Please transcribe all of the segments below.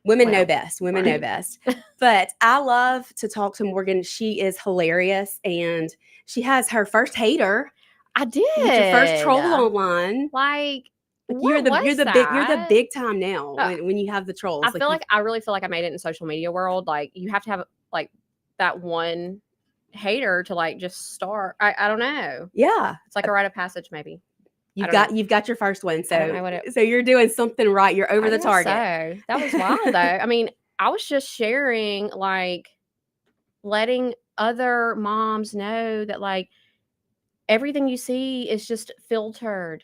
Women know best. Women know best. But I love to talk to Morgan. She is hilarious, and she has her first hater. I did. Your first troll online. Like, you're the big time now when you have the trolls. I really feel like I made it in social media world. Like, you have to have like that one hater to like just start. I don't know. Yeah, it's like a rite of passage, maybe. You've got your first one, so you're doing something right. You're over the target. So that was wild, though. I mean, I was just sharing, like, letting other moms know that, like, everything you see is just filtered.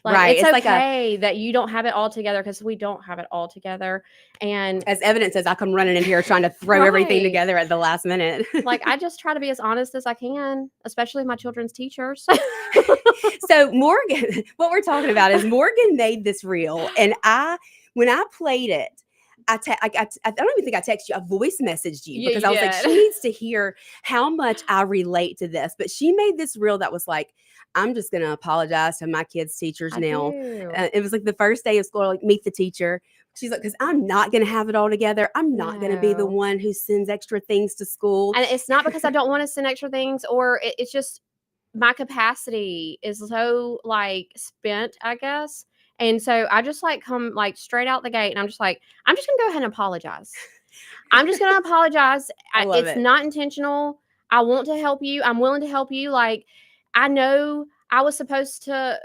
Like, right. It's okay that you don't have it all together, because we don't have it all together. And as evidence as I come running in here trying to throw everything together at the last minute. Like, I just try to be as honest as I can, especially my children's teachers. So Morgan, what we're talking about is Morgan made this reel, and when I played it, I don't even think I texted you. I voice messaged you because I was like, she needs to hear how much I relate to this. But she made this reel that was like, I'm just going to apologize to my kids' teachers now. It was like the first day of school, like, meet the teacher. She's like, because I'm not going to have it all together. I'm not going to be the one who sends extra things to school. And it's not because I don't want to send extra things, or it's just my capacity is so, like, spent, I guess. And so I just, like, come, like, straight out the gate, and I'm just like, I'm just going to go ahead and apologize. I'm just going to apologize. It's not intentional. I want to help you. I'm willing to help you. Like, I know I was supposed to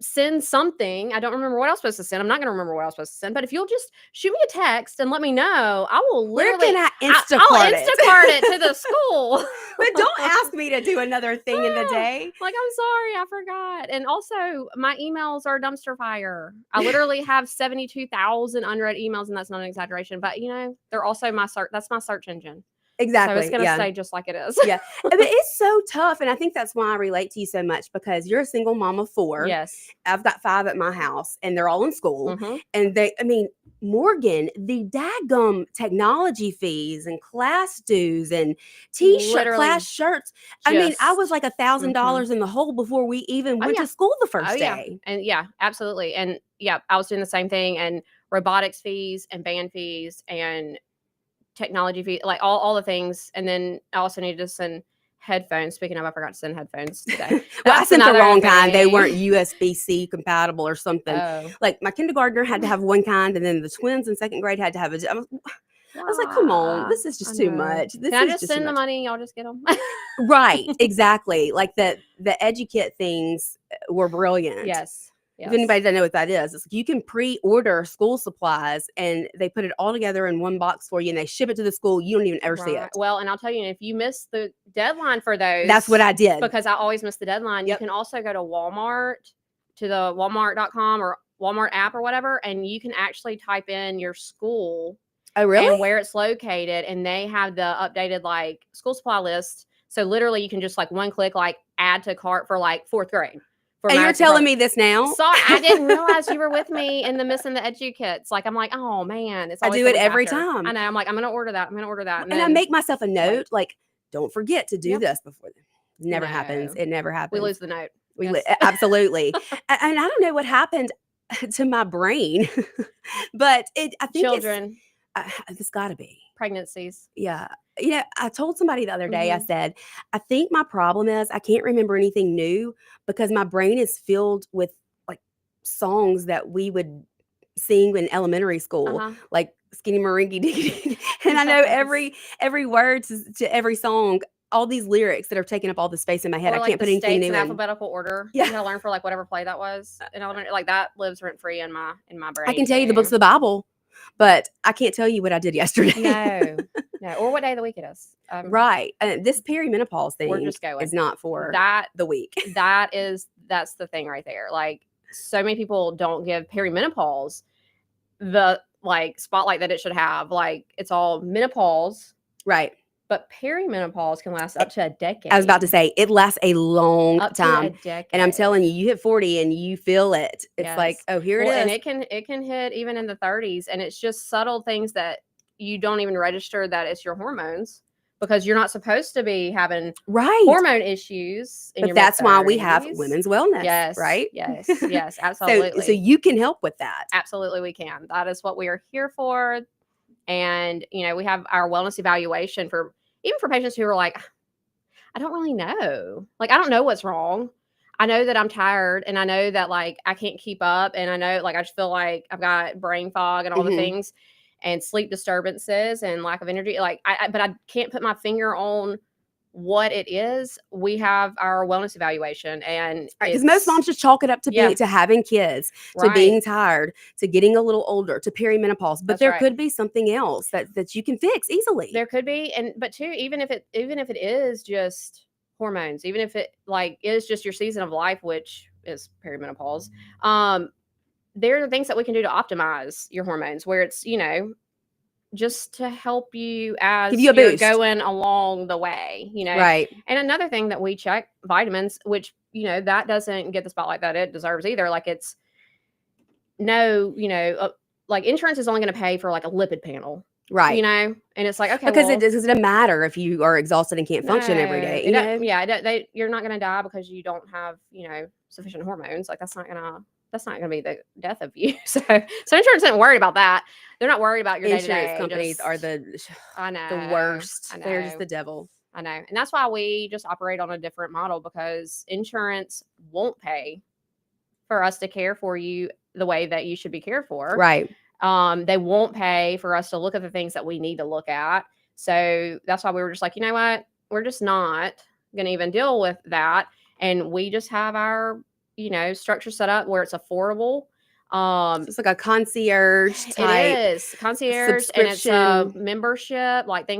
send something. I don't remember what I was supposed to send. I'm not going to remember what I was supposed to send. But if you'll just shoot me a text and let me know, I will literally. Where can I Instacart it to the school. But don't ask me to do another thing in the day. Like, I'm sorry, I forgot. And also, my emails are a dumpster fire. I literally have 72,000 unread emails, and that's not an exaggeration. But, you know, they're also that's my search engine. Exactly. So it's going to stay just like it is. Yeah. I mean, it's so tough. And I think that's why I relate to you so much, because you're a single mom of 4. Yes. I've got 5 at my house, and they're all in school. Mm-hmm. And Morgan, the daggum technology fees and class dues and class shirts. I mean, I was like $1,000 in the hole before we even went to school the first day. And yeah, absolutely. And yeah, I was doing the same thing, and robotics fees and band fees and technology fee, like all the things. And then I also needed to send headphones. Speaking of, I forgot to send headphones today. Well, I sent the wrong kind. They weren't USB-C compatible or something. Like, my kindergartner had to have one kind, and then the twins in 2nd grade had to have I was like, come on, this is just too much. Can I just send the money? Y'all just get them. Right, exactly. Like, the EduKit things were brilliant. Yes. If anybody doesn't know what that is, it's like you can pre-order school supplies, and they put it all together in one box for you, and they ship it to the school. You don't even ever see it. Well, and I'll tell you, if you miss the deadline for those, that's what I did, because I always miss the deadline. You can also go to Walmart, to the Walmart.com or Walmart app or whatever, and you can actually type in your school. Oh, really? And where it's located, and they have the updated, like, school supply list. So literally, you can just, like, one click, like, add to cart for, like, 4th grade. And you're telling me this now? Sorry, I didn't realize you were with me in the missing the EduKits. Like, I'm like, oh man, I do it every time. I know. I'm like, I'm gonna order that. And I make myself a note, like, don't forget to do this before. Never happens. It never happens. We lose the note. Absolutely. And I don't know what happened to my brain, but I think children. It's got to be pregnancies. Yeah. You know, I told somebody the other day, I said, I think my problem is I can't remember anything new, because my brain is filled with, like, songs that we would sing in elementary school, like Skinny Meringue Dingy. And I know every word to every song, all these lyrics that are taking up all the space in my head. Or, I can't put anything new in alphabetical order. Yeah. You gotta learn for, like, whatever play that was in elementary. Like, that lives rent free in my brain. I can tell you the books of the Bible, but I can't tell you what I did yesterday. No, or what day of the week it is. Right. This perimenopause thing is not for the week. That's the thing right there. Like, so many people don't give perimenopause the, like, spotlight that it should have. Like, it's all menopause. Right. But perimenopause can last up to a decade. I was about to say, it lasts a long up time. To a decade. And I'm telling you, you hit 40 and you feel it. It's like, oh, here it is. And it can hit even in the 30s. And it's just subtle things that you don't even register that it's your hormones, because you're not supposed to be having hormone issues in your that's why we have women's wellness. Yes. Right? Yes, absolutely. So you can help with that. Absolutely, we can. That is what we are here for. And, we have our wellness evaluation even for patients who are like, I don't really know. Like, I don't know what's wrong. I know that I'm tired, and I know that, like, I can't keep up, and I know, like, I just feel like I've got brain fog and all the things, and sleep disturbances and lack of energy. Like, but I can't put my finger on what it is. We have our wellness evaluation, and because most moms just chalk it up to to having kids, to being tired, to getting a little older, to perimenopause. But there could be something else that you can fix easily. There could be, but too, even if it is just hormones, even if it like is just your season of life, which is perimenopause, there are things that we can do to optimize your hormones, where it's just to help you as give you a you're boost going along the way, right. And another thing that we check, vitamins, which that doesn't get the spotlight that it deserves either. Like, it's like insurance is only going to pay for like a lipid panel. Right. And it's like, okay, because it doesn't matter if you are exhausted and can't function every day. You're not going to die because you don't have, sufficient hormones. Like, that's not going to be the death of you. So insurance isn't worried about that. They're not worried about your day-to-day. Insurance companies are the worst. They're just the devil. I know. And that's why we just operate on a different model, because insurance won't pay for us to care for you the way that you should be cared for. Right. They won't pay for us to look at the things that we need to look at. So that's why we were just like, you know what? We're just not going to even deal with that. And we just have our, structure set up where it's affordable. So it's like a concierge type. It is concierge, and it's a membership, like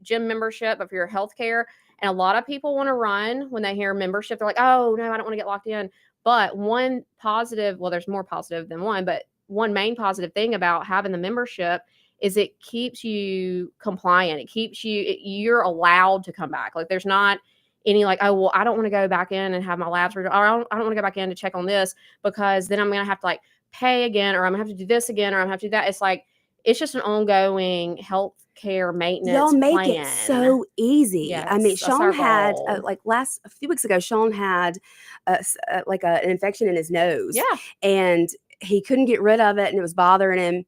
gym membership, but for your healthcare. And a lot of people want to run when they hear membership. They're like, oh no, I don't want to get locked in. But one positive, well, there's more positive than one, but one main positive thing about having the membership is it keeps you compliant. It keeps you're allowed to come back. Like, there's not any like, oh, well, I don't want to go back in and have my labs, or I don't want to go back in to check on this, because then I'm going to have to like pay again, or I'm gonna have to do this again, or I'm gonna have to do that. It's like, it's just an ongoing health care maintenance. Y'all make plan. It so easy. Yes, I mean, Sean had a few weeks ago, Sean had an infection in his nose. Yeah. And he couldn't get rid of it, and it was bothering him.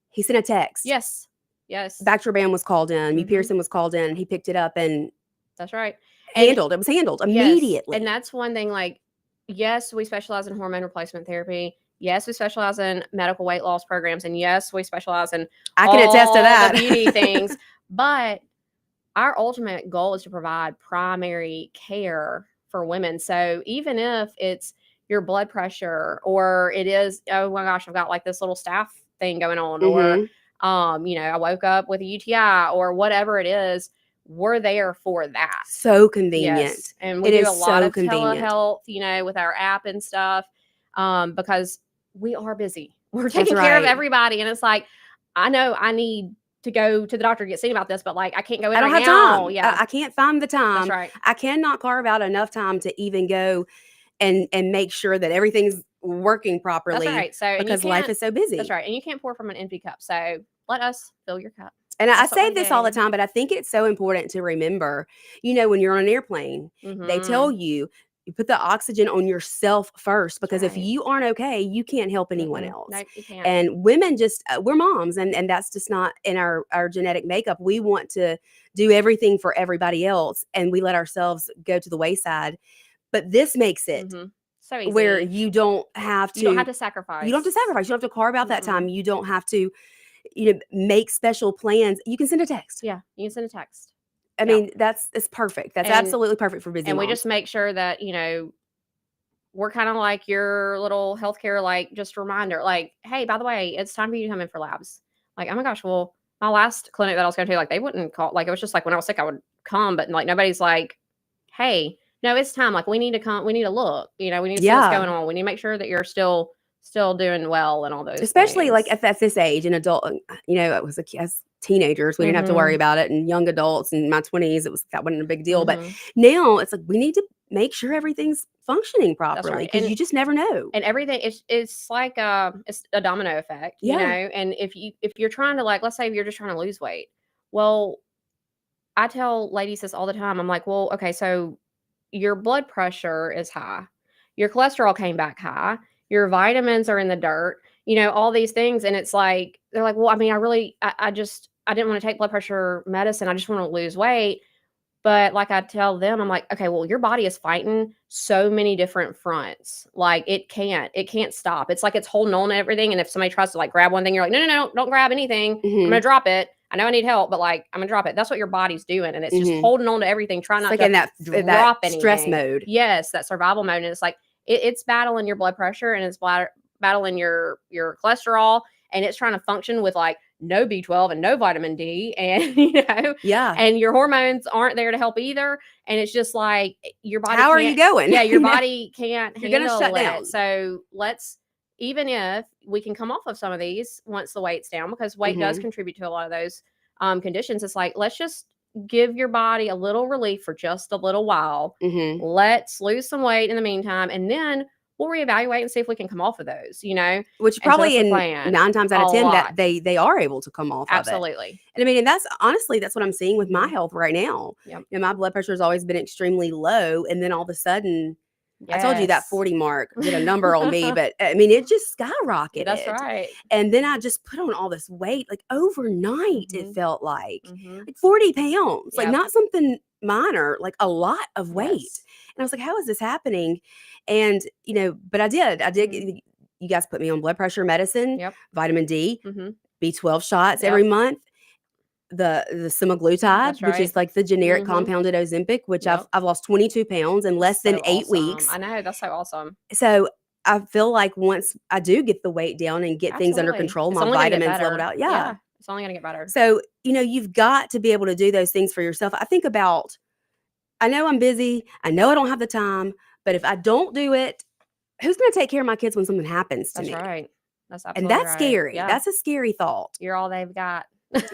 He sent a text. Yes. Bactroban was called in. Me Pearson was called in, and he picked it up, and that's right. It was handled immediately. And that's one thing, like, yes, we specialize in hormone replacement therapy. Yes, we specialize in medical weight loss programs. And yes, we specialize in I can attest to that. The beauty things. But our ultimate goal is to provide primary care for women. So even if it's your blood pressure, or it is, oh my gosh, I've got like this little staph thing going on, or I woke up with a UTI, or whatever it is, we're there for that. So convenient. Yes. And we do a lot of telehealth, with our app and stuff, because we are busy. We're taking care of everybody. And it's like, I know I need to go to the doctor to get seen about this, but like, I can't go in. I don't have time. Yeah. I can't find the time. That's right. I cannot carve out enough time to even go and make sure that everything's working properly. That's right. So, because life is so busy. That's right. And you can't pour from an empty cup. So let us fill your cup. And I say this all the time, but I think it's so important to remember, when you're on an airplane, they tell you put the oxygen on yourself first, because if you aren't okay, you can't help anyone else. No, you can't. And women we're moms, and that's just not in our genetic makeup. We want to do everything for everybody else, and we let ourselves go to the wayside. But this makes it so easy, where you don't have to. You don't have to sacrifice. You don't have to sacrifice. You don't have to carve out that time. You don't have to, make special plans. You can send a text. Yeah, you can send a text. I mean, it's perfect. That's absolutely perfect for busy moms. And we just make sure that, we're kind of like your little healthcare, like, just reminder, like, hey, by the way, it's time for you to come in for labs. Like, oh my gosh, well, my last clinic that I was going to, like, they wouldn't call. Like, it was just like when I was sick, I would come, but like nobody's like, hey, no, it's time. Like, we need to come. We need to look. We need to see what's going on. We need to make sure that you're still doing well and all those. Especially things. Like at this age, an adult. It was as teenagers, we didn't have to worry about it, and young adults in my 20s, that wasn't a big deal. But now it's like we need to make sure everything's functioning properly, because you just never know. And everything it's like it's a domino effect, And if you're trying to, like, let's say if you're just trying to lose weight, well, I tell ladies this all the time. I'm like, well, okay, so your blood pressure is high, your cholesterol came back high, your vitamins are in the dirt, all these things. And it's like, they're like, well, I mean, I I didn't want to take blood pressure medicine. I just want to lose weight. But like I tell them, I'm like, okay, well, your body is fighting so many different fronts. Like it can't stop. It's like it's holding on to everything. And if somebody tries to like grab one thing, you're like, no, don't grab anything. I'm going to drop it. I know I need help, but like, I'm going to drop it. That's what your body's doing. And it's just holding on to everything, trying not like to in that drop anything. Stress mode. Yes, that survival mode. And it's like, it's battling your blood pressure and it's battling your cholesterol. And it's trying to function with like no B12 and no vitamin D. And, and your hormones aren't there to help either. And it's just like your body. How are you going? Yeah, your body can't You're going to shut down. So even if we can come off of some of these once the weight's down, because weight does contribute to a lot of those conditions. It's like, let's just give your body a little relief for just a little while. Let's lose some weight in the meantime. And then we'll reevaluate and see if we can come off of those, Which probably in 9 times out of 10 that they are able to come off Absolutely. of it. And I mean, and that's honestly, that's what I'm seeing with my health right now. Yep. My blood pressure has always been extremely low. And then all of a sudden, I told you that 40 mark did a number on me, but I mean, it just skyrocketed. That's right. And then I just put on all this weight, like overnight, it felt like 40 pounds, like not something minor, like a lot of weight. Yes. And I was like, how is this happening? And, but I did, you guys put me on blood pressure medicine, vitamin D, B12 shots every month. The semaglutide, which is like the generic compounded Ozempic, which I've lost 22 pounds in less than 8 weeks. I know, that's so awesome. So I feel like once I do get the weight down and get things under control, my vitamins leveled out. Yeah. It's only going to get better. So, you've got to be able to do those things for yourself. I think about, I know I'm busy. I know I don't have the time, but if I don't do it, who's going to take care of my kids when something happens to me? That's right. That's absolutely and that's right. scary. Yeah. That's a scary thought. You're all they've got.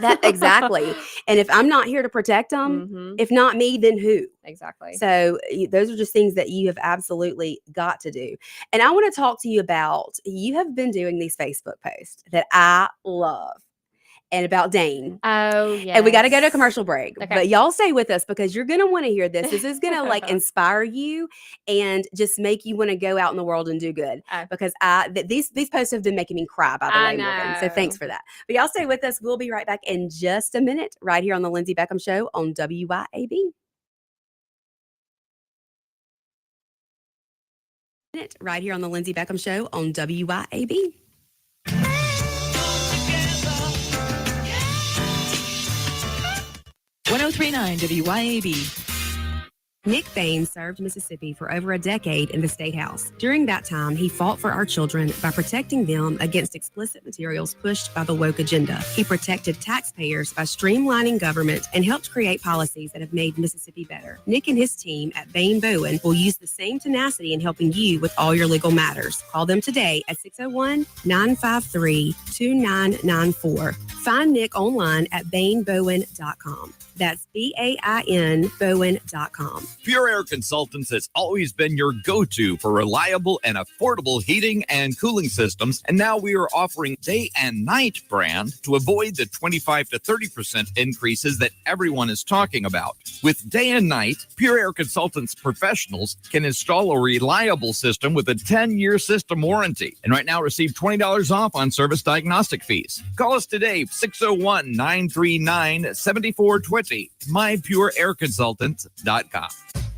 That exactly. And if I'm not here to protect them, if not me, then who? Exactly. So those are just things that you have absolutely got to do. And I want to talk to you about, you have been doing these Facebook posts that I love. And about Dane. Oh, yeah. And we got to go to a commercial break. Okay. But y'all stay with us because you're going to want to hear this. This is going to like inspire you and just make you want to go out in the world and do good. Because these posts have been making me cry, by the way, Morgan. So thanks for that. But y'all stay with us. We'll be right back in just a minute right here on the Lindsey Beckham Show on WYAB. Right here on the Lindsey Beckham Show on WYAB. 1039 WYAB. Nick Bain served Mississippi for over a decade in the State House. During that time, he fought for our children by protecting them against explicit materials pushed by the woke agenda. He protected taxpayers by streamlining government and helped create policies that have made Mississippi better. Nick and his team at Bain Bowen will use the same tenacity in helping you with all your legal matters. Call them today at 601-953-2994. Find Nick online at bainbowen.com. That's BAIN Bowen.com. Pure Air Consultants has always been your go-to for reliable and affordable heating and cooling systems. And now we are offering day and night brand to avoid the 25 to 30% increases that everyone is talking about. With day and night, Pure Air Consultants professionals can install a reliable system with a 10-year system warranty. And right now receive $20 off on service diagnostic fees. Call us today, 601-939-7420. MyPureAirConsultants.com.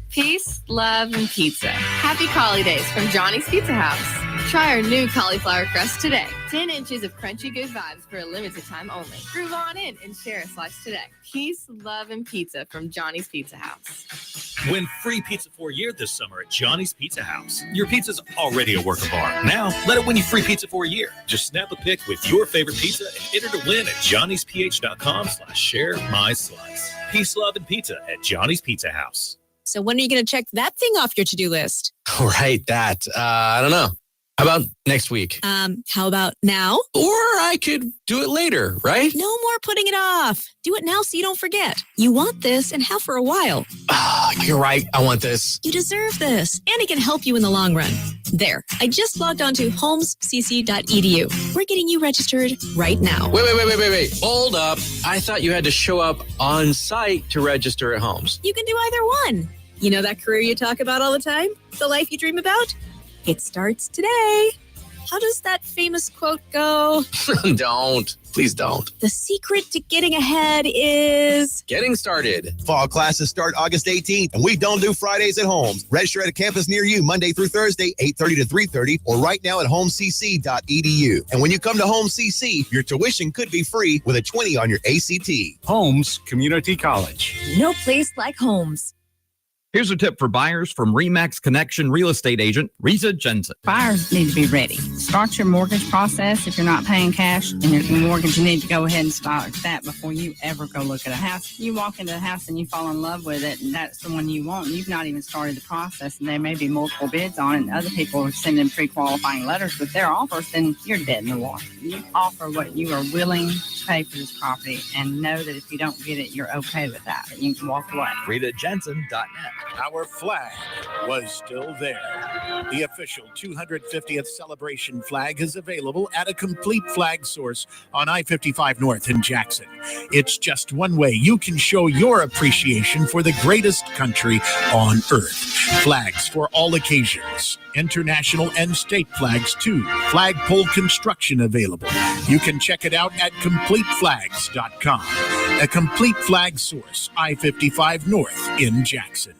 Peace, love, and pizza. Happy Collie Days from Johnny's Pizza House. Try our new cauliflower crust today. 10 inches of crunchy good vibes for a limited time only. Groove on in and share a slice today. Peace, love, and pizza from Johnny's Pizza House. Win free pizza for a year this summer at Johnny's Pizza House. Your pizza's already a work of art. Now, let it win you free pizza for a year. Just snap a pic with your favorite pizza and enter to win at johnnysph.com/share-my-slice. Peace, love, and pizza at Johnny's Pizza House. So when are you going to check that thing off your to-do list? Right, that. I don't know. How about next week? How about now? Or I could do it later, right? No more putting it off. Do it now so you don't forget. You want this and have for a while. You're right. I want this. You deserve this. And it can help you in the long run. There. I just logged on to holmescc.edu. We're getting you registered right now. Wait. Hold up. I thought you had to show up on site to register at Holmes. You can do either one. You know that career you talk about all the time? The life you dream about? It starts today. How does that famous quote go? Don't. Please don't. The secret to getting ahead is Getting started. Fall classes start August 18th, and we don't do Fridays at home. Register at a campus near you Monday through Thursday, 8:30 to 3:30, or right now at homecc.edu. And when you come to Home CC, your tuition could be free with a 20 on your ACT. Holmes Community College. no place like Homes. Here's a tip for buyers from Remax Connection real estate agent Risa Jensen. Buyers need to be ready. Start your mortgage process if you're not paying cash and your mortgage. You need to go ahead and start that before you ever go look at a house. You walk into a house and you fall in love with it, and that's the one you want. You've not even started the process, and there may be multiple bids on it, and other people are sending pre-qualifying letters with their offers, then you're dead in the water. You offer what you are willing to pay for this property, and know that if you don't get it, you're okay with that. You can walk away. RitaJensen.net. Our flag was still there. The official 250th celebration flag is available at a complete flag source on I-55 North in Jackson. It's just one way you can show your appreciation for the greatest country on earth. Flags for all occasions. International and state flags too. Flagpole construction available. You can check it out at CompleteFlags.com. A complete flag source, I-55 North in Jackson.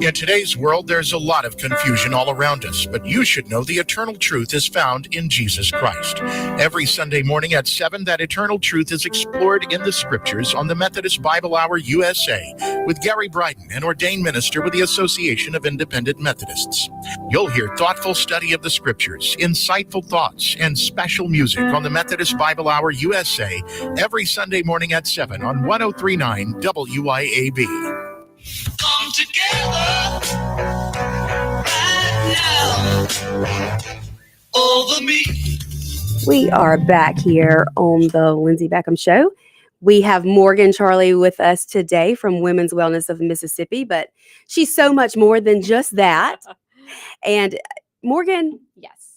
In today's world, there's a lot of confusion all around us, but you should know the eternal truth is found in Jesus Christ. Every Sunday morning at 7, that eternal truth is explored in the scriptures on the Methodist Bible Hour USA with Gary Bryden, an ordained minister with the Association of Independent Methodists. You'll hear thoughtful study of the scriptures, insightful thoughts, and special music on the Methodist Bible Hour USA every Sunday morning at 7 on 103.9 WIAB. Come together right now over me. We are back here on the Lindsey Beckham Show. We have Morgan Charleigh with us today from Women's Wellness of Mississippi, but she's so much more than just that. And Morgan, Yes.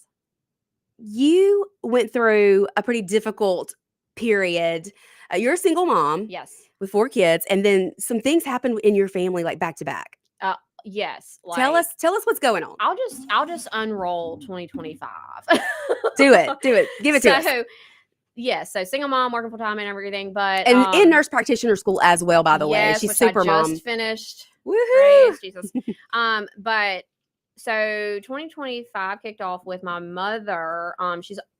you went through a pretty difficult period. You're a single mom. Yes. With 4 kids, and then some things happened in your family, like back to back. Yes. Tell us what's going on. I'll just unroll 2025. Do it. Give it to us. So, yes. So single mom, working full time and everything, but And in nurse practitioner school as well, by the way. yes, She's which super I just mom. finished. Woohoo! Praise Jesus. But so 2025 kicked off with my mother.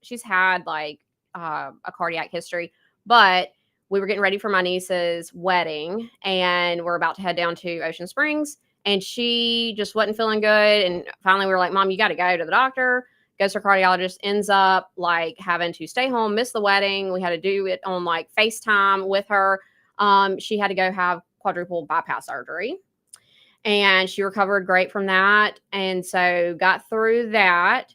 She's had like a cardiac history, but we were getting ready for my niece's wedding, and we're about to head down to Ocean Springs, and she just wasn't feeling good. And finally we were like, Mom, you got to go to the doctor. Goes to her cardiologist, ends up like having to stay home, miss the wedding. We had to do it on like FaceTime with her. She had to go have quadruple bypass surgery, and she recovered great from that. And so got through that,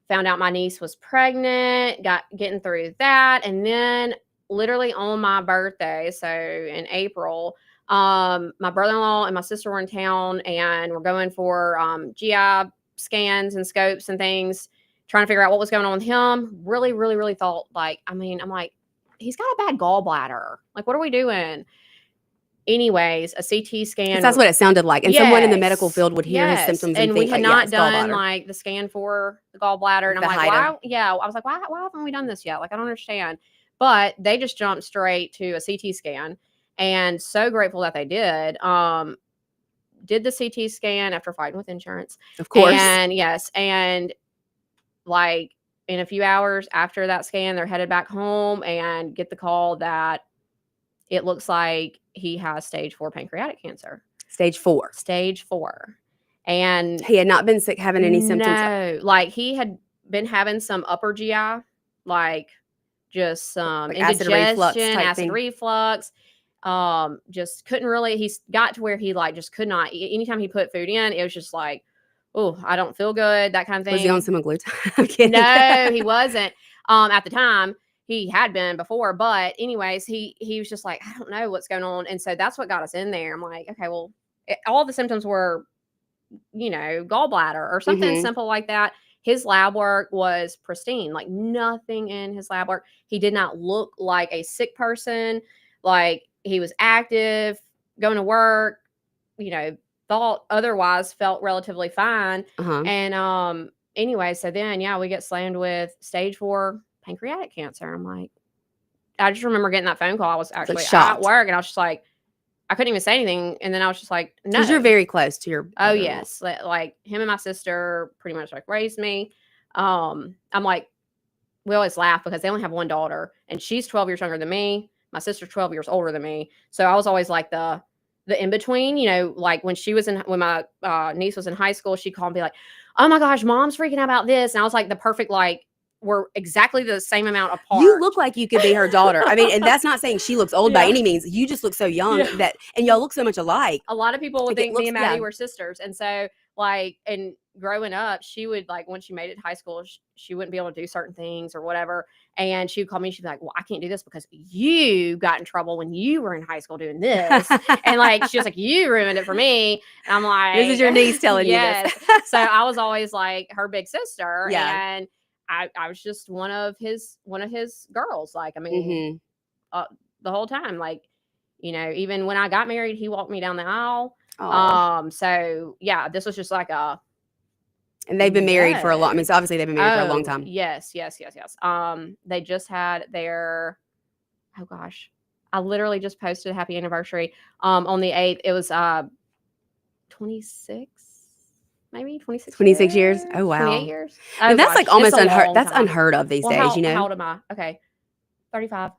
found out my niece was pregnant, getting through that. And then literally on my birthday, so in April, my brother-in-law and my sister were in town, and we're going for GI scans and scopes and things, trying to figure out what was going on with him. Really, really, really thought I'm like, he's got a bad gallbladder. Like, what are we doing? Anyways, a CT scan. That's what it sounded like. And someone in the Yes. medical field would hear his Yes. symptoms and and we think, had like, not yeah, it's done gallbladder. like the scan for the gallbladder. And I'm The like, HIDA. why? Yeah. I was like, why haven't we done this yet? Like, I don't understand. But they just jumped straight to a CT scan, and so grateful that they did. Did the CT scan after fighting with insurance. Of course. And yes. And like in a few hours after that scan, they're headed back home and get the call that it looks like he has stage 4 pancreatic cancer. Stage 4. Stage 4. And He had not been sick, having any symptoms. no, like he had been having some upper GI, like just some Like acid reflux indigestion, type acid thing. reflux. Just couldn't really, he's got to where he like just could not, anytime he put food in, it was just like, oh, I don't feel good, that kind of thing. Was he on semaglutide? I'm kidding. No, he wasn't. At the time, he had been before, but anyways, he was just like, I don't know what's going on. And so that's what got us in there. I'm like, okay, well, all the symptoms were, gallbladder or something Mhm. simple like that. His lab work was pristine, like nothing in his lab work. He did not look like a sick person. Like he was active, going to work, thought otherwise, felt relatively fine. Uh-huh. And anyway, so then, we get slammed with stage 4 pancreatic cancer. I'm like, I just remember getting that phone call. I was actually shocked. at work, and I was just like, I couldn't even say anything. And then I was just like, no. Because you're very close to your Oh, yes. Like him and my sister pretty much like raised me. I'm like, we always laugh because they only have one daughter, and she's 12 years younger than me. My sister's 12 years older than me. So I was always like the in-between, you know, like when my niece was in high school, she'd call and be like, oh my gosh, mom's freaking out about this. And I was like the perfect, like, we're exactly the same amount apart. You look like you could be her daughter. I mean, and that's not saying she looks old by any means. You just look so young and y'all look so much alike. A lot of people would think me and Maddie were sisters. And so, like, and growing up, she would, like, when she made it to high school, she wouldn't be able to do certain things or whatever. And she would call me and she'd be like, well, I can't do this because you got in trouble when you were in high school doing this. And, like, she was like, you ruined it for me. And I'm like, this is your niece telling you this. So I was always like her big sister. And I was just one of his girls. Like, I mean, the whole time, like, you know, even when I got married, he walked me down the aisle. So yeah, this was just like and they've been married for a long, I mean, so obviously they've been married for a long time. Yes. They just had their, oh gosh, I literally just posted a happy anniversary, on the 8th. It was, 26 years. Oh, wow. 28 years. Oh, and that's like almost unheard. That's unheard of these days, you know? How old am I? Okay. 35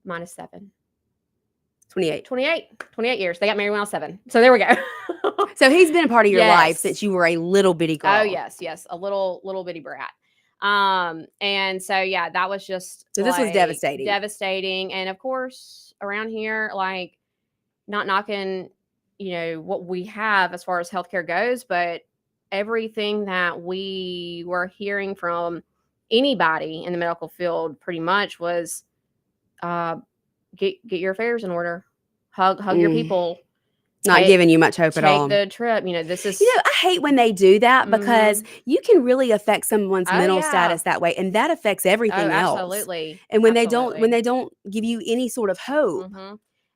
minus 7. 28 years. They got married when I was 7. So there we go. So he's been a part of your life since you were a little bitty girl. Oh, yes. A little bitty brat. And so, yeah, that was just, so this was devastating. And of course, around here, like, not knocking, you know, what we have as far as healthcare goes, but everything that we were hearing from anybody in the medical field pretty much was, get your affairs in order, hug your people. Not giving you much hope at all. Take the trip. You know, this is. You know, I hate when they do that because you can really affect someone's mental status that way, and that affects everything else. Absolutely. And when they don't give you any sort of hope.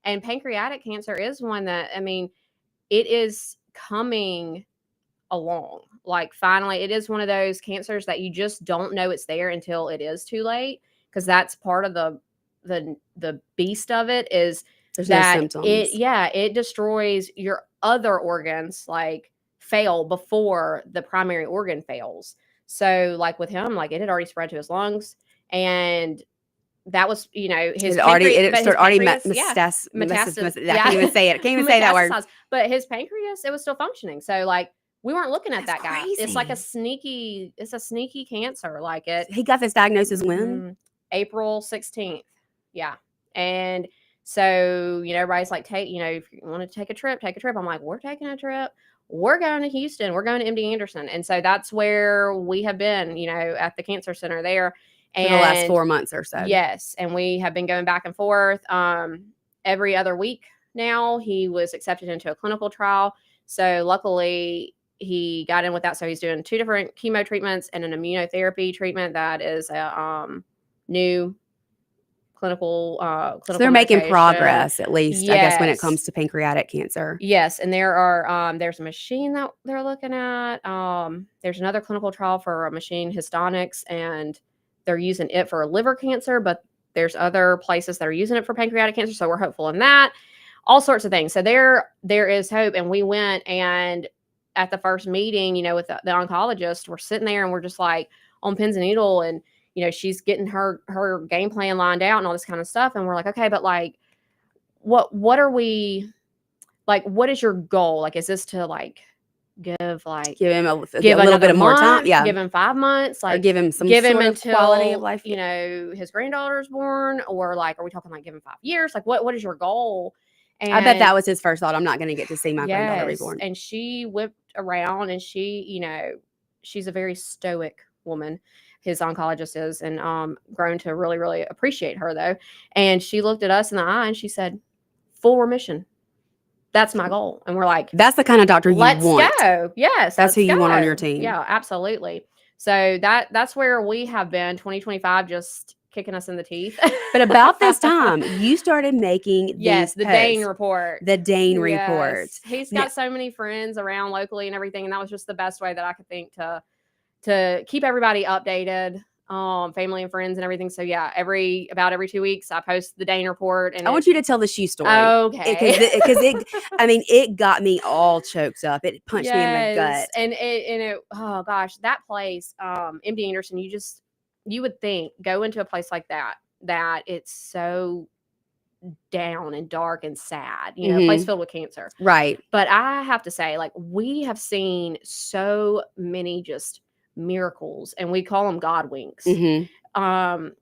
And pancreatic cancer is one that, I mean, it is coming along. Like, finally, it is one of those cancers that you just don't know it's there until it is too late, because that's part of the beast of it is. There's that no symptoms. It destroys your other organs, like, fail before the primary organ fails. So, like, with him, like, it had already spread to his lungs, and that was, you know, his metastasis. Yeah. I can't even say it. I can't even say that word. But his pancreas, it was still functioning. So, like, we weren't looking at that guy. Crazy. It's like a sneaky cancer. Like, it. He got this diagnosis when? April 16th. Yeah. And so, you know, everybody's like, if you want to take a trip. I'm like, we're taking a trip. We're going to Houston. We're going to MD Anderson. And so that's where we have been, you know, at the cancer center there. And for the last 4 months or so. Yes. And we have been going back and forth every other week now. He was accepted into a clinical trial. So luckily he got in with that. So he's doing 2 different chemo treatments and an immunotherapy treatment that is a new clinical so they're making progress, at least, I guess, when it comes to pancreatic cancer. Yes. And there are there's a machine that they're looking at. There's another clinical trial for a machine, Histonics, and they're using it for liver cancer, but there's other places that are using it for pancreatic cancer. So we're hopeful in that. All sorts of things. So there is hope. And we went, and at the first meeting, you know, with the oncologist, we're sitting there and we're just like on pins and needle, and you know, she's getting her game plan lined out and all this kind of stuff. And we're like, okay, but like, what are we, like, what is your goal? Like, is this to like give him a little bit of more time? Yeah. Give him 5 months, like, or give him some sort of quality of life. You know, his granddaughter's born, or like, are we talking like give him 5 years? Like, what is your goal? And I bet that was his first thought. I'm not going to get to see my granddaughter reborn. And she whipped around, and she, you know, she's a very stoic woman. His oncologist is, and grown to really, really appreciate her though. And she looked at us in the eye and she said, full remission. That's my goal. And we're like, that's the kind of doctor you want. Let's go. Yes. That's who you want on your team. Yeah, absolutely. So that's where we have been. 2025 just kicking us in the teeth. But about this time, you started making the Dane report. The Dane report. He's got so many friends around locally and everything, and that was just the best way that I could think to keep everybody updated. family and friends and everything. So yeah, about every 2 weeks, I post the Dane report. And I want you to tell the shoe story. Okay. Because it got me all choked up. It punched me in the gut. And it, oh gosh, that place, MD Anderson, you would think go into a place like that it's so down and dark and sad, a place filled with cancer. Right. But I have to say, like, we have seen so many just miracles, and we call them God winks. I'm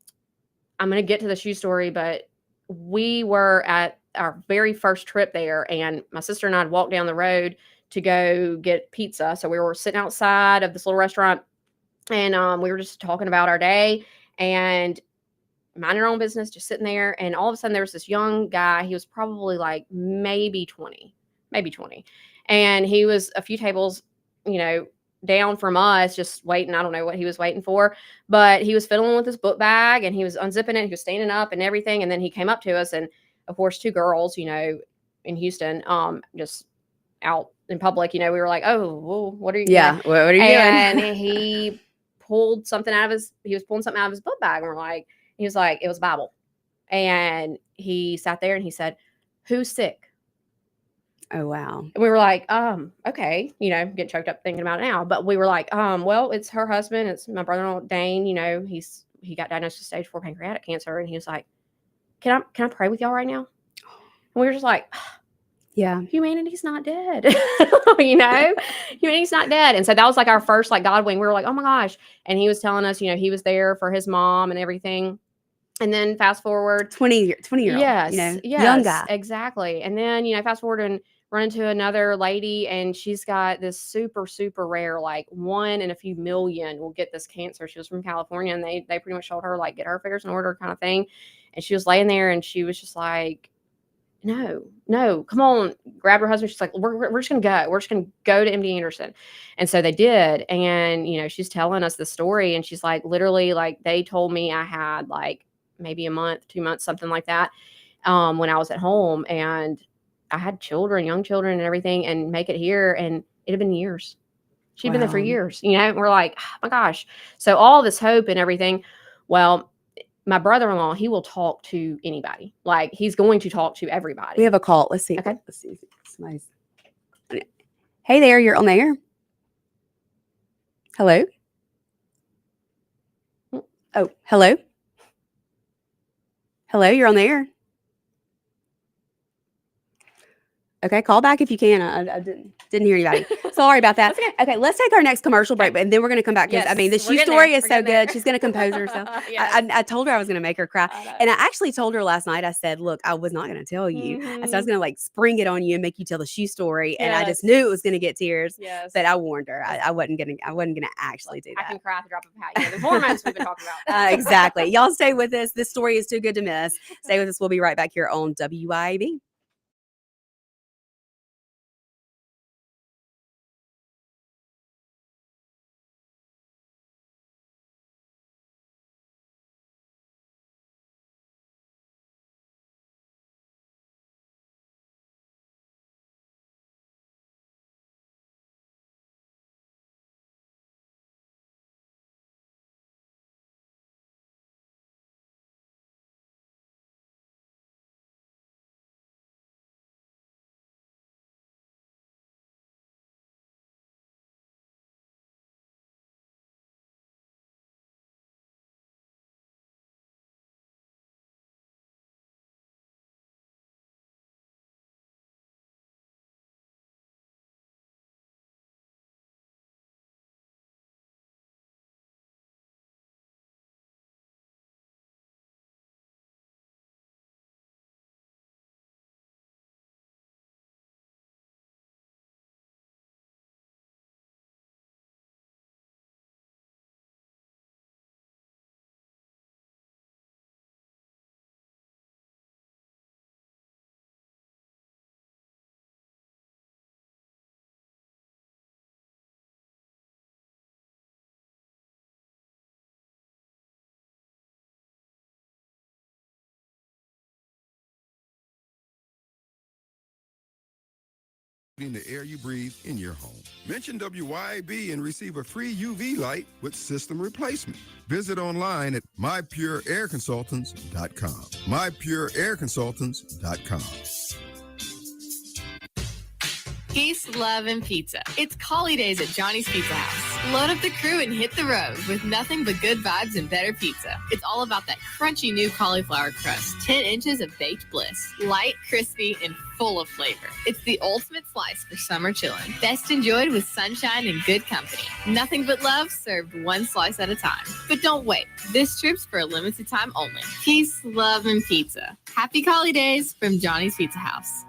going to get to the shoe story, but we were at our very first trip there, and my sister and I had walked down the road to go get pizza. So we were sitting outside of this little restaurant, and we were just talking about our day and minding our own business, just sitting there. And all of a sudden there was this young guy. He was probably like maybe 20. And he was a few tables, down from us, just waiting. I don't know what he was waiting for, but he was fiddling with his book bag and he was unzipping it. He was standing up and everything. And then he came up to us, and of course, 2 girls, in Houston, just out in public, we were like, oh, well, what are you doing? What are you doing? And he was pulling something out of his book bag. And he was like, it was a Bible. And he sat there and he said, who's sick? Oh, wow. And we were like, okay, getting choked up thinking about it now. But we were like, well, it's her husband. It's my brother-in-law, Dane. He got diagnosed with stage 4 pancreatic cancer. And he was like, can I pray with y'all right now? And we were just like, yeah, humanity's not dead. Humanity's not dead. And so that was like our first God wing. We were like, oh my gosh. And he was telling us, he was there for his mom and everything. And then fast forward 20-year-old, yes, young guy. Exactly. And then, fast forward and run into another lady, and she's got this super, super rare, 1 in a few million will get this cancer. She was from California, and they pretty much told her, get her affairs in order kind of thing. And she was laying there, and she was just like, no, come on, grabbed her husband. She's like, we're just going to go. We're just going to go to MD Anderson. And so they did. And, she's telling us the story, and she's like, literally, they told me I had maybe a month, 2 months, something like that, when I was at home, and I had young children and everything, and make it here. And it had been years. She'd been there for years, and we're like, oh my gosh. So all this hope and everything. Well, my brother-in-law, he will talk to anybody. He's going to talk to everybody. We have a call. Let's see. Okay. Let's see. Nice. Hey there, you're on the air. Hello? Oh, hello? Hello, you're on the air. Okay, call back if you can. I didn't hear anybody. Sorry about that. Okay, let's take our next commercial break, and then we're going to come back. Because the shoe story is so good. She's going to compose herself. I told her I was going to make her cry. And I actually told her last night, I said, look, I was not going to tell you. I said I was going to spring it on you and make you tell the shoe story. And I just knew it was going to get tears. Yes. But I warned her. I wasn't going to actually do that. I can cry at the drop of a hat. The hormones we've been talking about. Exactly. Y'all stay with us. This story is too good to miss. Stay with us. We'll be right back here on WIAB. in the air you breathe in your home. Mention WYAB and receive a free UV light with system replacement. Visit online at mypureairconsultants.com. mypureairconsultants.com. Peace, love, and pizza. It's Collie Days at Johnny's Pizza House. Load up the crew and hit the road with nothing but good vibes and better pizza. It's all about that crunchy new cauliflower crust. 10 inches of baked bliss. Light, crispy, and full of flavor. It's the ultimate slice for summer chilling. Best enjoyed with sunshine and good company. Nothing but love served one slice at a time. But don't wait. This trip's for a limited time only. Peace, love, and pizza. Happy Collie Days from Johnny's Pizza House.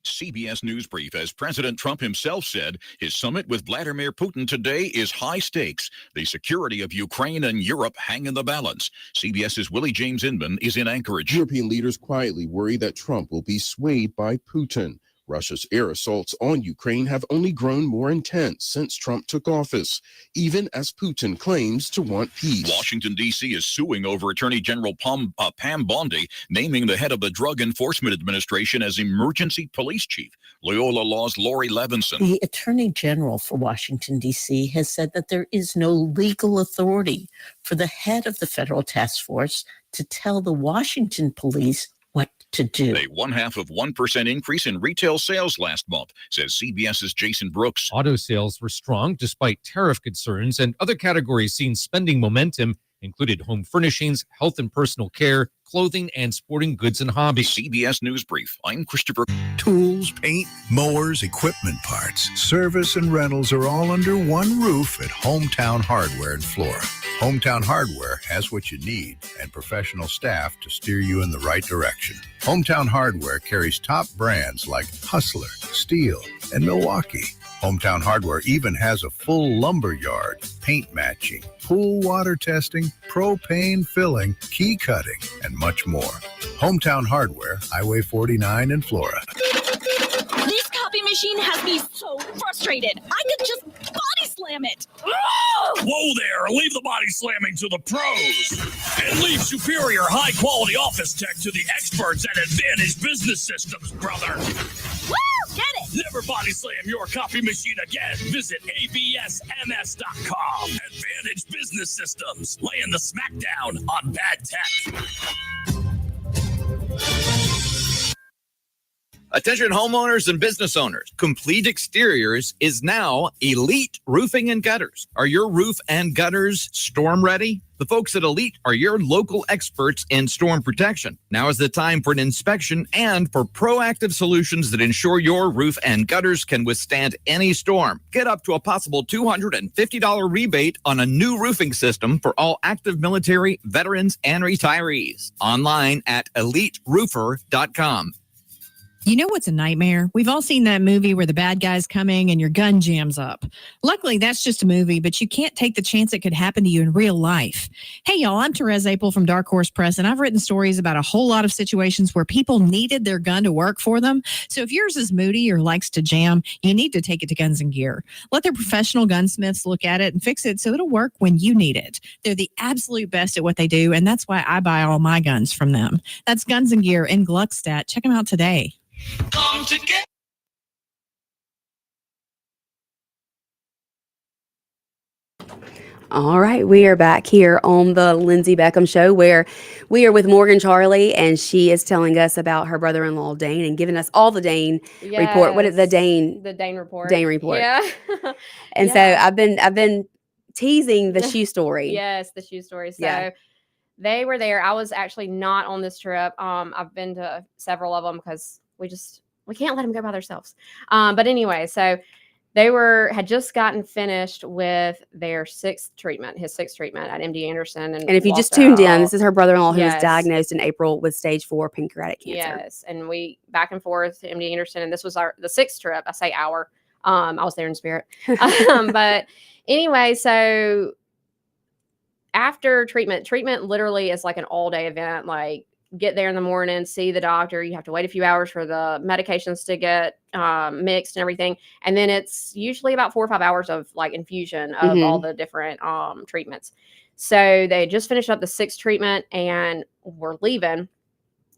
CBS News Brief, as President Trump himself said, his summit with Vladimir Putin today is high stakes. The security of Ukraine and Europe hang in the balance. CBS's Willie James Inman is in Anchorage. European leaders quietly worry that Trump will be swayed by Putin. Russia's air assaults on Ukraine have only grown more intense since Trump took office, even as Putin claims to want peace. Washington, D.C. is suing over Attorney General Pam Bondi, naming the head of the Drug Enforcement Administration as emergency police chief. Loyola Law's Lori Levinson. The Attorney General for Washington, D.C. has said that there is no legal authority for the head of the federal task force to tell the Washington police what to do. A 0.5% increase in retail sales last month, says CBS's Jason Brooks. Auto sales were strong despite tariff concerns, and other categories seen spending momentum included home furnishings, health and personal care, clothing, and sporting goods and hobbies. CBS News Brief. I'm Christopher. Tools, paint, mowers, equipment parts, service, and rentals are all under one roof at Hometown Hardware in Flora. Hometown Hardware has what you need and professional staff to steer you in the right direction. Hometown Hardware carries top brands like Hustler, Steel, and Milwaukee. Hometown Hardware even has a full lumber yard, paint matching, pool water testing, propane filling, key cutting, and much more. Hometown Hardware, Highway 49 in Flora. This copy machine has me so frustrated. I could just body slam it. Whoa there, leave the body slamming to the pros and leave superior high-quality office tech to the experts at Advantage Business Systems, brother. Woo! Get it! Never body slam your copy machine again. Visit absms.com. Advantage Business Systems, laying the smackdown on bad tech. Attention homeowners and business owners. Complete Exteriors is now Elite Roofing and Gutters. Are your roof and gutters storm ready? The folks at Elite are your local experts in storm protection. Now is the time for an inspection and for proactive solutions that ensure your roof and gutters can withstand any storm. Get up to a possible $250 rebate on a new roofing system for all active military, veterans, and retirees. Online at eliteroofer.com. You know what's a nightmare? We've all seen that movie where the bad guy's coming and your gun jams up. Luckily, that's just a movie, but you can't take the chance it could happen to you in real life. Hey, y'all, I'm Therese Apel from Dark Horse Press, and I've written stories about a whole lot of situations where people needed their gun to work for them. So if yours is moody or likes to jam, you need to take it to Guns and Gear. Let their professional gunsmiths look at it and fix it so it'll work when you need it. They're the absolute best at what they do, and that's why I buy all my guns from them. That's Guns and Gear in Gluckstadt. Check them out today. Come together. All right, we are back here on the Lindsey Beckham Show, where we are with Morgan Charleigh, and she is telling us about her brother-in-law Dane and giving us all the Dane report. What is the Dane? The Dane report. Dane report. Yeah. And so I've been teasing the shoe story. Yes, the shoe story. So Yeah. they were there. I was actually not on this trip. I've been to several of them because we can't let them go by themselves. But anyway, so they had just gotten finished with their his sixth treatment at MD Anderson. And if you just tuned in, this is her brother-in-law who was diagnosed in April with stage 4 pancreatic cancer. Yes, and we back and forth to MD Anderson, and this was the sixth trip. I say our. I was there in spirit. But anyway, so after treatment literally is like an all-day event. Like, get there in the morning, see the doctor. You have to wait a few hours for the medications to get mixed and everything. And then it's usually about 4 or 5 hours of like infusion of all the different treatments. So they just finished up the sixth treatment and we're leaving.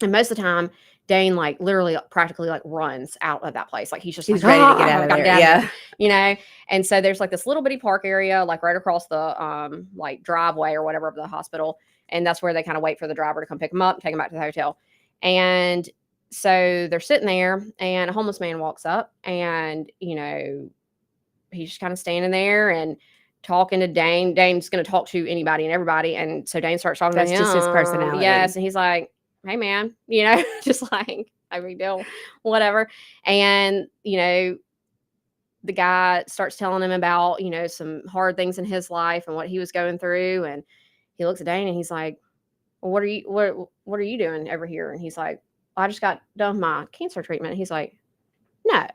And most of the time Dane like literally practically like runs out of that place. Like he's just He's like, ready to get out of gotta there. get out of Yeah. here, you know? And so there's like this little bitty park area, like right across the like driveway or whatever of the hospital. And that's where they kind of wait for the driver to come pick them up and take them back to the hotel. And so they're sitting there and a homeless man walks up and, you know, he's just kind of standing there and talking to Dane. Dane's going to talk to anybody and everybody. And so Dane starts talking That's to him. just his personality. Yes. And he's like, hey, man, you know, just like, no big deal, whatever. And, you know, the guy starts telling him about, you know, some hard things in his life and what he was going through. And he looks at Dane and he's like, well, what are you doing over here? And he's like, I just got done my cancer treatment. He's like, no,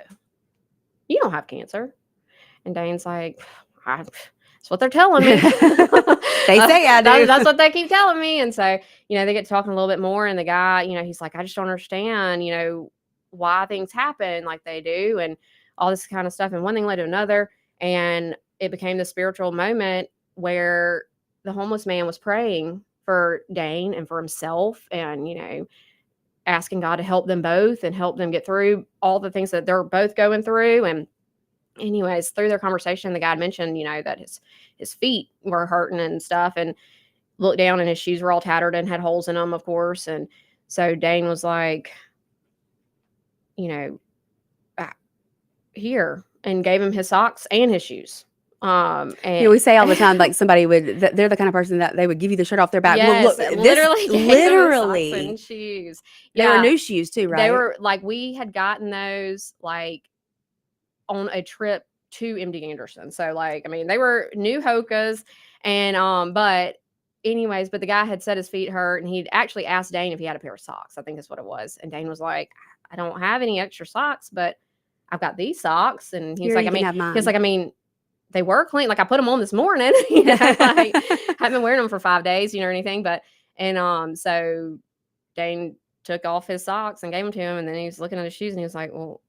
you don't have cancer. And Dane's like, that's what they're telling me. They say I do. That's what they keep telling me. And so, you know, they get talking a little bit more. And the guy, you know, he's like, I just don't understand, you know, why things happen like they do and all this kind of stuff. And one thing led to another. And it became the spiritual moment where the homeless man was praying for Dane and for himself and, you know, asking God to help them both and help them get through all the things that they're both going through. And anyways, through their conversation, the guy mentioned, you know, that his feet were hurting and stuff, and looked down and his shoes were all tattered and had holes in them, of course. And so Dane was like, you know, here, and gave him his socks and his shoes. And you know, we say all the time, like somebody would, they're the kind of person that they would give you the shirt off their back. Yes, well, look, literally socks and shoes. They were new shoes too, right? They were like, we had gotten those like on a trip to MD Anderson. So like, I mean, they were new Hokas and, but anyways, but the guy had said his feet hurt and he'd actually asked Dane if he had a pair of socks. I think that's what it was. And Dane was like, I don't have any extra socks, but I've got these socks. And he's Here, like, you I can mean, have mine. he's like, I mean, they were clean. Like I put them on this morning, you know, like I haven't been wearing them for 5 days, you know, or anything. But, and, so Dane took off his socks and gave them to him. And then he was looking at his shoes and he was like, well,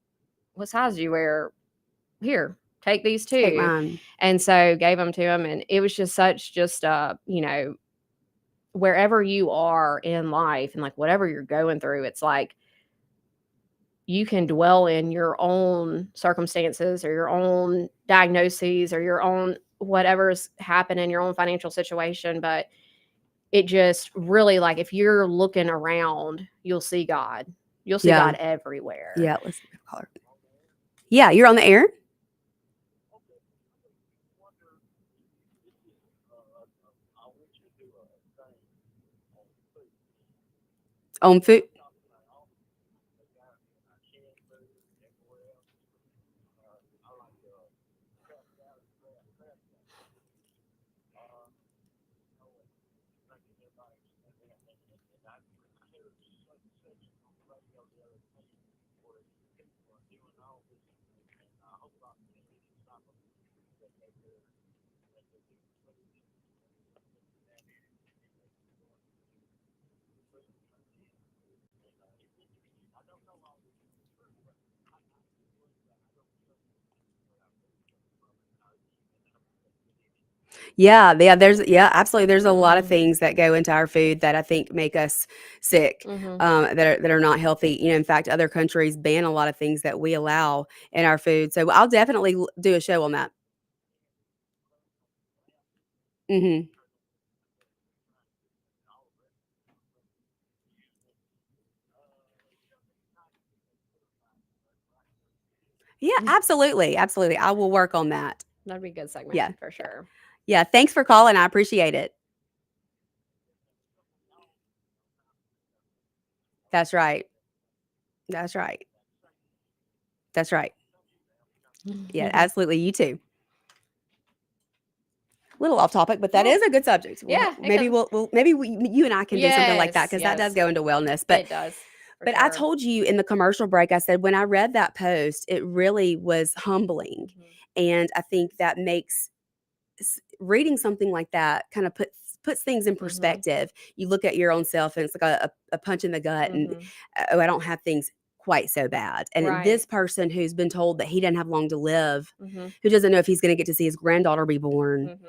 what size do you wear? Here, take these too. Take mine. And so gave them to him. And it was just such you know, wherever you are in life and like whatever you're going through, it's like you can dwell in your own circumstances or your own diagnoses or your own whatever's happened in your own financial situation. But it just really, like, if you're looking around, you'll see God. You'll see God everywhere. Yeah. Let's call her. Yeah. You're on the air. On food. Yeah, absolutely. There's a lot of things that go into our food that I think make us sick, that are not healthy. You know, in fact, other countries ban a lot of things that we allow in our food. So I'll definitely do a show on that. Mm-hmm. Yeah, absolutely. Absolutely. I will work on that. That'd be a good segment. Yeah. For sure. Yeah. Thanks for calling. I appreciate it. That's right. That's right. That's right. Yeah, absolutely. You too. Little off topic, but that is a good subject. Yeah, Maybe you and I can do something like that, because that does go into wellness. But it does. But I told you in the commercial break, I said, when I read that post, it really was humbling. And I think that makes reading something like that kind of puts things in perspective. You look at your own self and it's like a punch in the gut and, oh, I don't have things quite so bad. And this person who's been told that he doesn't have long to live, who doesn't know if he's going to get to see his granddaughter be born,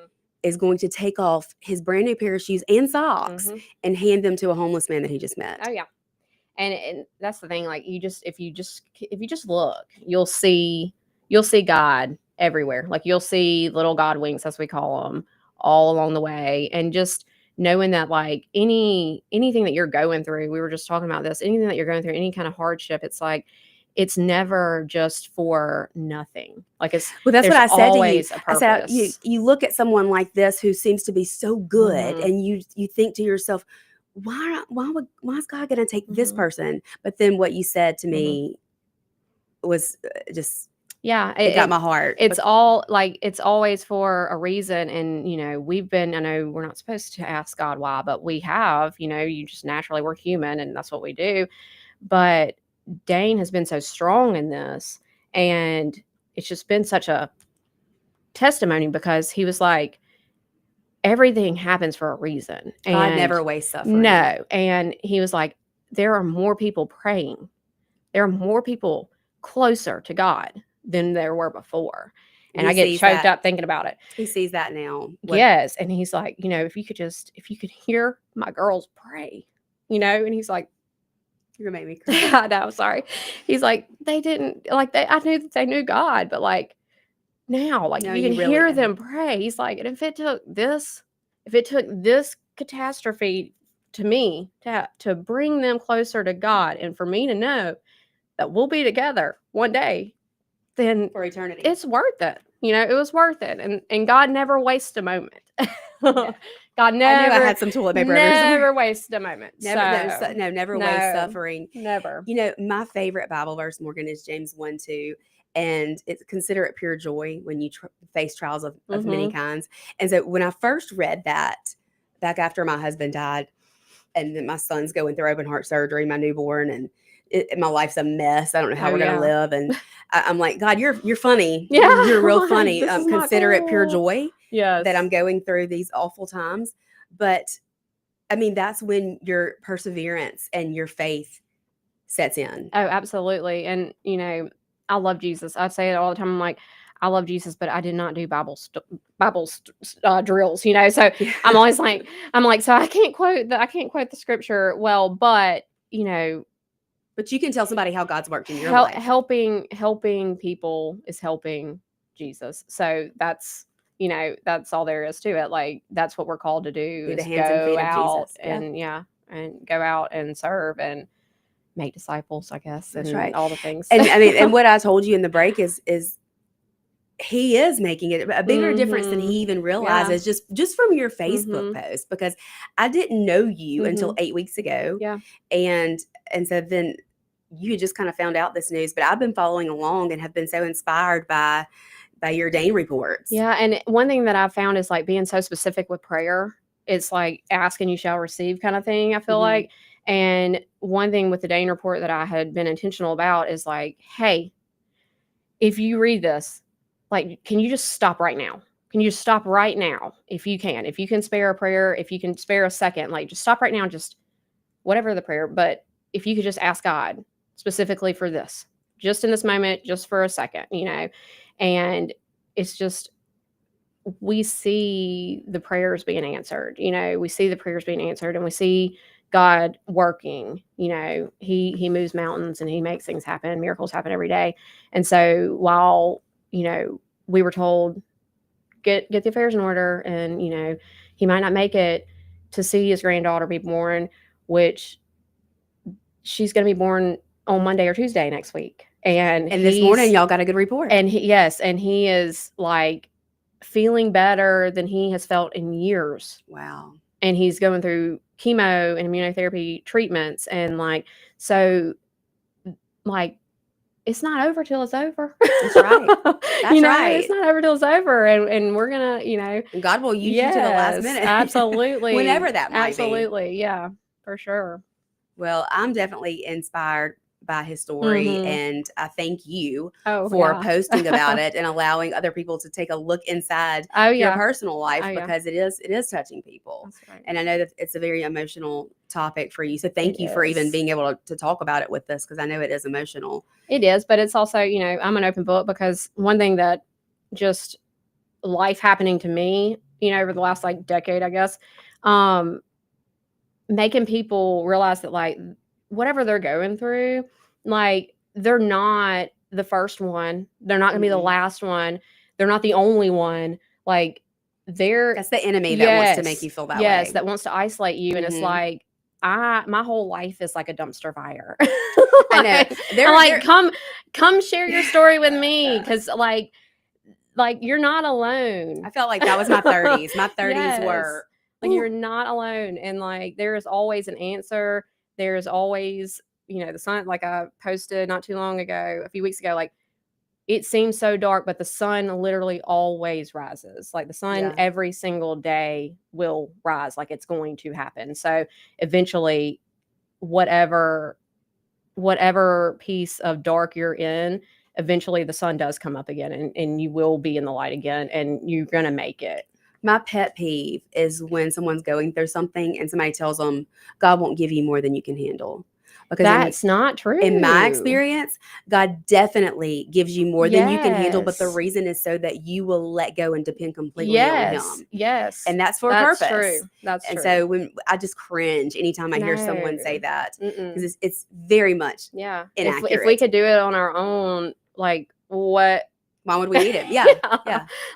is going to take off his brand new pair of shoes and socks and hand them to a homeless man that he just met. Oh, yeah. And that's the thing, like if you just look, you'll see God everywhere. Like you'll see little God winks, as we call them, all along the way. And just knowing that like anything that you're going through, we were just talking about this, anything that you're going through, any kind of hardship, it's like it's never just for nothing. Like that's what I said to you. I said you look at someone like this who seems to be so good, and you think to yourself, why is God going to take this person? But then what you said to me was just it got my heart. It's all like it's always for a reason. And I know we're not supposed to ask God why, but we have. You just naturally, we're human, and that's what we do. But Dane has been so strong in this, and it's just been such a testimony, because he was like, everything happens for a reason. And God never wastes suffering. No. And he was like, there are more people praying. There are more people closer to God than there were before. And I get choked up thinking about it. He sees that now. Yes. And he's like, if you could hear my girls pray, and he's like, you're gonna make me cry. I know, sorry. He's like, I knew that they knew God, but like now, like you can really hear them pray. He's like, and if it took this catastrophe to me to bring them closer to God, and for me to know that we'll be together one day, then for eternity, it's worth it. It was worth it. And God never wastes a moment. Yeah. God never. I knew I had some toilet paper. Never wastes a moment. Never waste suffering. Never. My favorite Bible verse, Morgan, is James 1:2. And it's consider it pure joy when you face trials of many kinds. And so when I first read that back after my husband died, and then my son's going through open heart surgery, my newborn, and my life's a mess. I don't know how we're going to live. And I'm like, God, you're funny. Yeah. You're real funny. Consider it pure joy. Yes. That I'm going through these awful times. But I mean, that's when your perseverance and your faith sets in. Oh, absolutely. And, I love Jesus. I say it all the time. I'm like, I love Jesus, but I did not do Bible drills, So I'm always like, so I can't quote the scripture well, but, but you can tell somebody how God's worked in your life. Helping people is helping Jesus. So that's all there is to it. Like, that's what we're called to do, Be is the hands and feet of Jesus. And go out and serve and make disciples, I guess. And that's right. All the things. And I mean, and what I told you in the break is he is making it a bigger difference than he even realizes, just from your Facebook post, because I didn't know you until 8 weeks ago. Yeah. And so then you just kind of found out this news, but I've been following along and have been so inspired by your Dane reports. Yeah. And one thing that I've found is like being so specific with prayer. It's like ask and you shall receive kind of thing, I feel like. And one thing with the Dane report that I had been intentional about is like, hey, if you read this, like, can you just stop right now? Can you just stop right now? If you can spare a prayer, if you can spare a second, like just stop right now, just whatever the prayer. But if you could just ask God specifically for this, just in this moment, just for a second, and it's just, we see the prayers being answered, we see the prayers being answered, and we see God working. He moves mountains and he makes things happen. Miracles happen every day. And so while, we were told, get the affairs in order, and, he might not make it to see his granddaughter be born, which she's going to be born on Monday or Tuesday next week. And this morning y'all got a good report. And he is like feeling better than he has felt in years. Wow. And he's going through chemo and immunotherapy treatments. And like, so like, it's not over till it's over. That's right. That's right. It's not over till it's over. And we're going to, and God will use you to the last minute. Absolutely. Whenever that might be. Absolutely. Yeah, for sure. Well, I'm definitely inspired by his story, and I thank you for posting about it and allowing other people to take a look inside your personal life, because it is touching people. That's right. And I know that it's a very emotional topic for you, so thank you for even being able to talk about it with us, because I know it is emotional. It is, but it's also, I'm an open book, because one thing that just life happening to me, over the last like decade, I guess, making people realize that like whatever they're going through, like, they're not the first one. They're not going to be the last one. They're not the only one. Like, that's the enemy that wants to make you feel that way. Yes, that wants to isolate you. And it's like, my whole life is like a dumpster fire. I know. I'm like, come share your story with me. Because like you're not alone. I felt like that was my 30s. My 30s were. Like, you're not alone. And like, there is always an answer. There's always, the sun, like I posted not too long ago, a few weeks ago, like, it seems so dark, but the sun literally always rises. Like, the sun every single day will rise. Like, it's going to happen. So eventually, whatever piece of dark you're in, eventually the sun does come up again, and you will be in the light again, and you're going to make it. My pet peeve is when someone's going through something and somebody tells them, God won't give you more than you can handle. Because that's not true. In my experience, God definitely gives you more than you can handle, but the reason is so that you will let go and depend completely on Him. Yes. And that's for a purpose. True. That's and true. So when I just cringe anytime I hear someone say that, because it's very much inaccurate. If we could do it on our own, like, why would we need it? Yeah.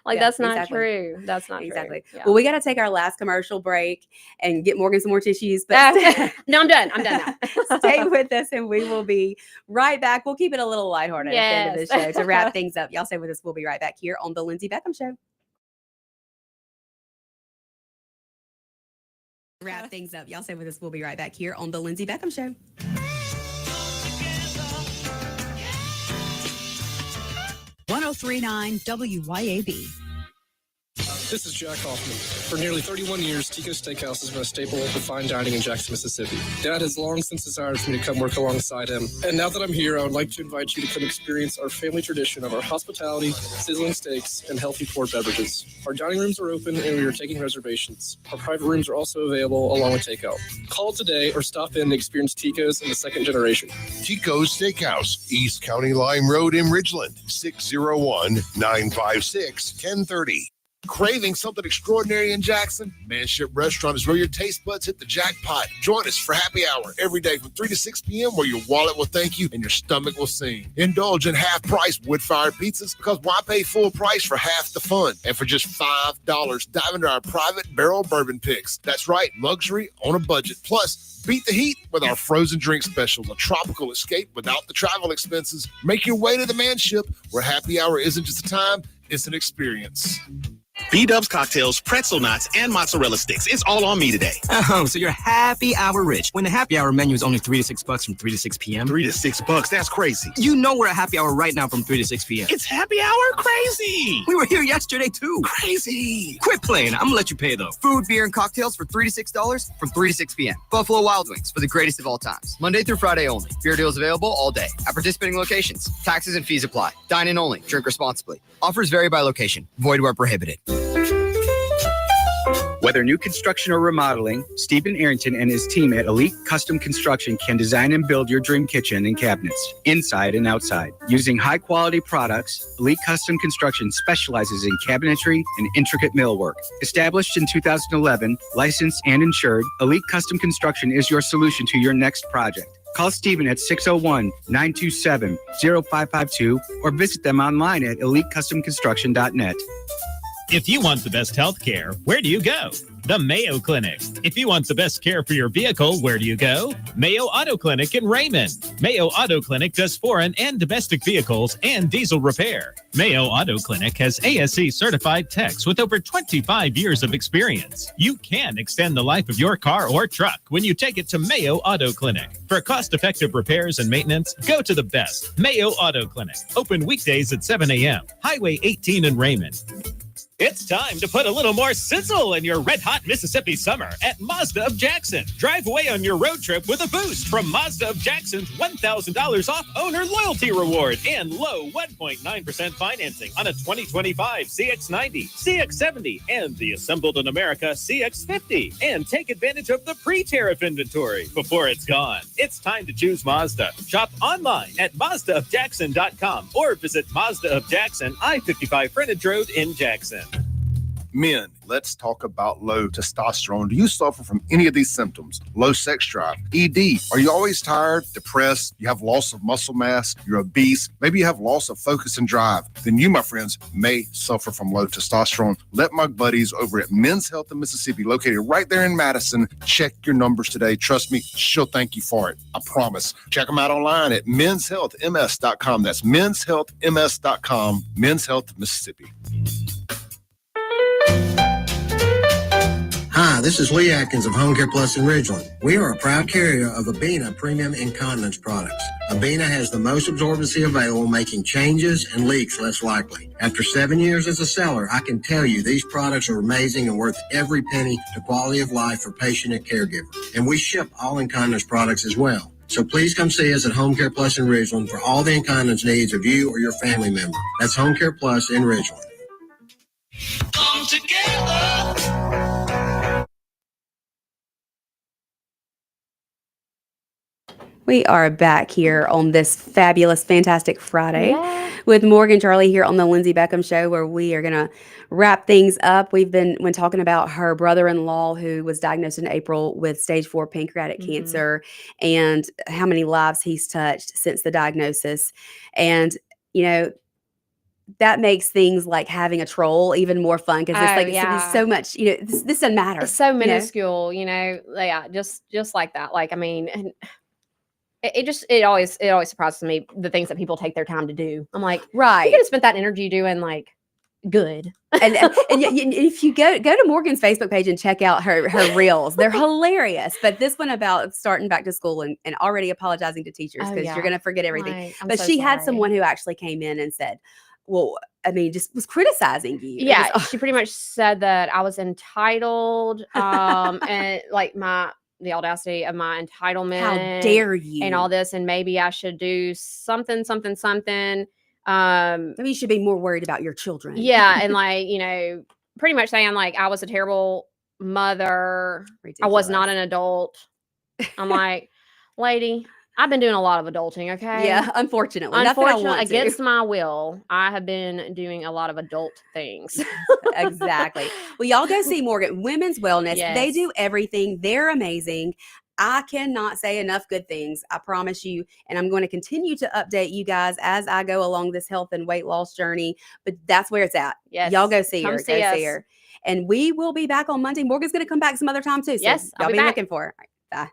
Like, that's not true. That's not true. Yeah. Well, we got to take our last commercial break and get Morgan some more tissues. But no, I'm done. I'm done now. Stay with us and we will be right back. We'll keep it a little lighthearted at the end of the show to wrap things up. Y'all stay with us. We'll be right back here on The Lindsey Beckham Show. Wrap things up. Y'all stay with us. We'll be right back here on The Lindsey Beckham Show. .039 WYAB. This is Jack Hoffman. For nearly 31 years, Tico's Steakhouse has been a staple of fine dining in Jackson, Mississippi. Dad has long since desired for me to come work alongside him. And now that I'm here, I would like to invite you to come experience our family tradition of our hospitality, sizzling steaks, and healthy poured beverages. Our dining rooms are open and we are taking reservations. Our private rooms are also available along with takeout. Call today or stop in and experience Tico's in the second generation. Tico's Steakhouse, East County Line Road in Ridgeland, 601-956-1030. Craving something extraordinary in Jackson? Manship Restaurant is where your taste buds hit the jackpot. Join us for happy hour every day from 3 to 6 p.m. where your wallet will thank you and your stomach will sing. Indulge in half-price wood-fired pizzas because why pay full price for half the fun? And for just $5, dive into our private barrel bourbon picks. That's right, luxury on a budget. Plus, beat the heat with our frozen drink specials, a tropical escape without the travel expenses. Make your way to the Manship where happy hour isn't just a time, it's an experience. B-Dubs cocktails, pretzel knots, and mozzarella sticks. It's all on me today. So you're happy hour rich when the happy hour menu is only $3 to $6 from 3 to 6 p.m. $3 to $6? That's crazy. You know we're at happy hour right now from 3 to 6 p.m. It's happy hour crazy. We were here yesterday too. Crazy. Quit playing. I'm gonna let you pay though. Food, beer, and cocktails for $3 to $6 from 3 to 6 p.m. Buffalo Wild Wings for the greatest of all times. Monday through Friday only. Beer deals available all day at participating locations. Taxes and fees apply. Dine in only. Drink responsibly. Offers vary by location. Void where prohibited. Whether new construction or remodeling, Stephen Arrington and his team at Elite Custom Construction can design and build your dream kitchen and cabinets, inside and outside. Using high-quality products, Elite Custom Construction specializes in cabinetry and intricate millwork. Established in 2011, licensed and insured, Elite Custom Construction is your solution to your next project. Call Stephen at 601-927-0552 or visit them online at elitecustomconstruction.net. If you want the best health care, where do you go? The Mayo Clinic. If you want the best care for your vehicle, where do you go? Mayo Auto Clinic in Raymond. Mayo Auto Clinic does foreign and domestic vehicles and diesel repair. Mayo Auto Clinic has ASE certified techs with over 25 years of experience. You can extend the life of your car or truck when you take it to Mayo Auto Clinic. For cost-effective repairs and maintenance, go to the best, Mayo Auto Clinic. Open weekdays at 7 a.m. Highway 18 in Raymond. It's time to put a little more sizzle in your red-hot Mississippi summer at Mazda of Jackson. Drive away on your road trip with a boost from Mazda of Jackson's $1,000 off owner loyalty reward and low 1.9% financing on a 2025 CX-90, CX-70, and the Assembled in America CX-50. And take advantage of the pre-tariff inventory before it's gone. It's time to choose Mazda. Shop online at MazdaofJackson.com or visit Mazda of Jackson, I-55 Frontage Road in Jackson. Men, let's talk about low testosterone. Do you suffer from any of these symptoms? Low sex drive, ED. Are you always tired, depressed? You have loss of muscle mass? You're obese? Maybe you have loss of focus and drive? Then you, my friends, may suffer from low testosterone. Let my buddies over at Men's Health in Mississippi, located right there in Madison, check your numbers today. Trust me, she'll thank you for it. I promise. Check them out online at menshealthms.com. That's menshealthms.com. Men's Health Mississippi. Hi, this is Lee Atkins of Home Care Plus in Ridgeland. We are a proud carrier of Abena Premium Incontinence products. Abena has the most absorbency available, making changes and leaks less likely. After 7 years as a seller, I can tell you these products are amazing and worth every penny to quality of life for patient and caregiver. And we ship all incontinence products as well. So please come see us at Home Care Plus in Ridgeland for all the incontinence needs of you or your family member. That's Home Care Plus in Ridgeland. Come together. We are back here on this fabulous, fantastic Friday with Morgan Charleigh here on the Lindsey Beckham Show, where we are going to wrap things up. We've been talking about her brother-in-law who was diagnosed in April with stage 4 pancreatic cancer and how many lives he's touched since the diagnosis. And, you know, that makes things like having a troll even more fun because it's like it's so much, you know, this doesn't matter. It's so minuscule, you know, yeah, just like that. Like, I mean, and it always surprises me the things that people take their time to do. I'm like, right, you could have spent that energy doing like good. and if you go to Morgan's Facebook page and check out her reels, they're hilarious. But this one about starting back to school and already apologizing to teachers because you're going to forget everything. Right. But she had someone who actually came in and said, well, I mean, just was criticizing you. Yeah, she pretty much said that I was entitled, and like the audacity of my entitlement. How dare you? And all this, and maybe I should do something. Maybe you should be more worried about your children. Yeah, and like, you know, pretty much saying like I was a terrible mother. Ridiculous. I was not an adult. I'm like, lady, I've been doing a lot of adulting, okay? Yeah, unfortunately. Against my will, I have been doing a lot of adult things. Exactly. Well, y'all go see Morgan. Women's Wellness. Yes. They do everything. They're amazing. I cannot say enough good things. I promise you. And I'm going to continue to update you guys as I go along this health and weight loss journey. But that's where it's at. Yes. Y'all go see her. Come see us. And we will be back on Monday. Morgan's going to come back some other time too. So yes. y'all be looking for her. All right, bye.